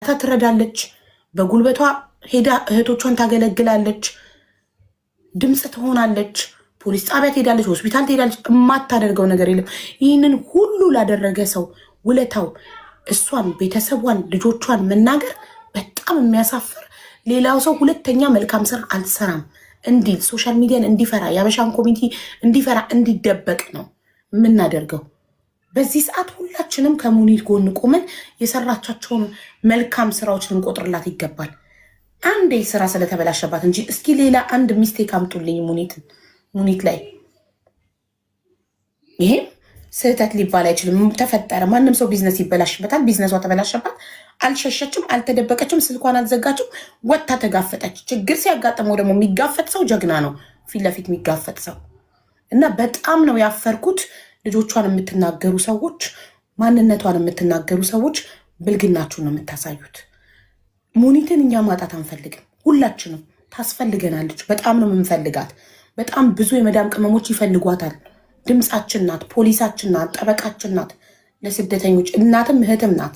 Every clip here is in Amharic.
ትረዳለች፣ በጉልበቷ ሄዳ እህቶቿን ታገለግላለች፣ ድምፅ ትሆናለች፣ ፖሊስ ጣቢያ ትሄዳለች፣ ሆስፒታል ትሄዳለች። የማታደርገው ነገር የለም። ይህንን ሁሉ ላደረገ ሰው ውለታው እሷን፣ ቤተሰቧን፣ ልጆቿን መናገር በጣም የሚያሳፍር። ሌላው ሰው ሁለተኛ መልካም ስራ አልሰራም እንዲል ሶሻል ሚዲያን እንዲፈራ የአበሻን ኮሚኒቲ እንዲፈራ እንዲደበቅ ነው የምናደርገው። በዚህ ሰዓት ሁላችንም ከሙኒት ጎን ቆመን የሰራቻቸውን መልካም ስራዎች ልንቆጥርላት ይገባል። አንዴ ስራ ስለተበላሸባት እንጂ እስኪ ሌላ አንድ ሚስቴክ አምጡልኝ ሙኒት ላይ። ይሄም ስህተት ሊባል አይችልም። ተፈጠረ፣ ማንም ሰው ቢዝነስ ይበላሽበታል። ቢዝነሷ ተበላሸባት፣ አልሸሸችም፣ አልተደበቀችም፣ ስልኳን አልዘጋችም፣ ወጥታ ተጋፈጠች። ችግር ሲያጋጥመው ደግሞ የሚጋፈጥ ሰው ጀግና ነው፣ ፊት ለፊት የሚጋፈጥ ሰው እና በጣም ነው ያፈርኩት። ልጆቿን የምትናገሩ ሰዎች፣ ማንነቷን የምትናገሩ ሰዎች ብልግናችሁን ነው የምታሳዩት። ሙኒትን እኛ ማጣት አንፈልግም። ሁላችንም ታስፈልገናለች። በጣም ነው የምንፈልጋት። በጣም ብዙ የመዳም ቅመሞች ይፈልጓታል። ድምፃችን ናት፣ ፖሊሳችን ናት፣ ጠበቃችን ናት፣ ለስደተኞች እናትም እህትም ናት።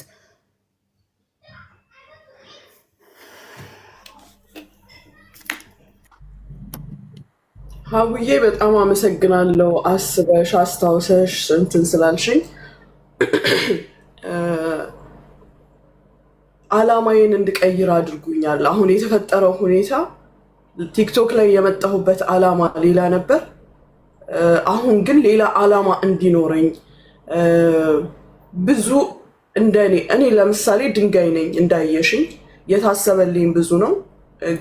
ሀቡዬ በጣም አመሰግናለሁ። አስበሽ አስታውሰሽ እንትን ስላልሽኝ አላማዬን እንድቀይር አድርጉኛል። አሁን የተፈጠረው ሁኔታ ቲክቶክ ላይ የመጣሁበት አላማ ሌላ ነበር። አሁን ግን ሌላ አላማ እንዲኖረኝ ብዙ እኔ ለምሳሌ ድንጋይ ነኝ እንዳየሽኝ፣ የታሰበልኝ ብዙ ነው።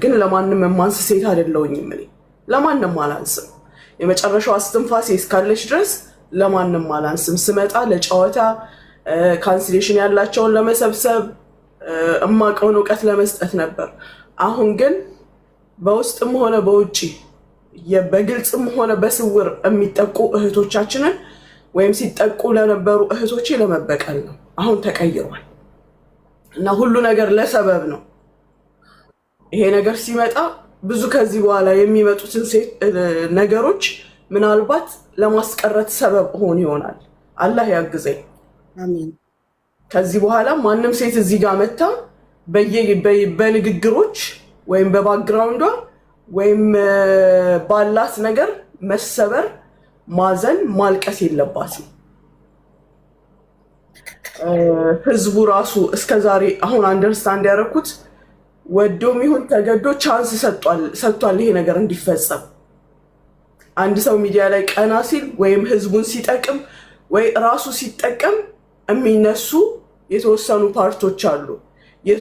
ግን ለማንም የማንስ ሴት አይደለሁኝም። እኔ ለማንም አላንስም። የመጨረሻው አስትንፋሴ እስካለች ድረስ ለማንም አላንስም። ስመጣ ለጨዋታ ካንስሌሽን ያላቸውን ለመሰብሰብ እማቀውን እውቀት ለመስጠት ነበር። አሁን ግን በውስጥም ሆነ በውጭ በግልጽም ሆነ በስውር የሚጠቁ እህቶቻችንን ወይም ሲጠቁ ለነበሩ እህቶቼ ለመበቀል ነው። አሁን ተቀይሯል እና ሁሉ ነገር ለሰበብ ነው። ይሄ ነገር ሲመጣ ብዙ ከዚህ በኋላ የሚመጡትን ነገሮች ምናልባት ለማስቀረት ሰበብ ሆን ይሆናል። አላህ ያግዘኝ። አሜን። ከዚህ በኋላ ማንም ሴት እዚህ ጋር መታ በንግግሮች ወይም በባክግራውንዷ ወይም ባላት ነገር መሰበር፣ ማዘን፣ ማልቀስ የለባትም። ህዝቡ ራሱ እስከዛሬ አሁን አንደርስታንድ ያደረኩት ወዶም ይሁን ተገዶ ቻንስ ሰጥቷል ይሄ ነገር እንዲፈጸም። አንድ ሰው ሚዲያ ላይ ቀና ሲል ወይም ህዝቡን ሲጠቅም ወይ ራሱ ሲጠቀም የሚነሱ የተወሰኑ ፓርቶች አሉ።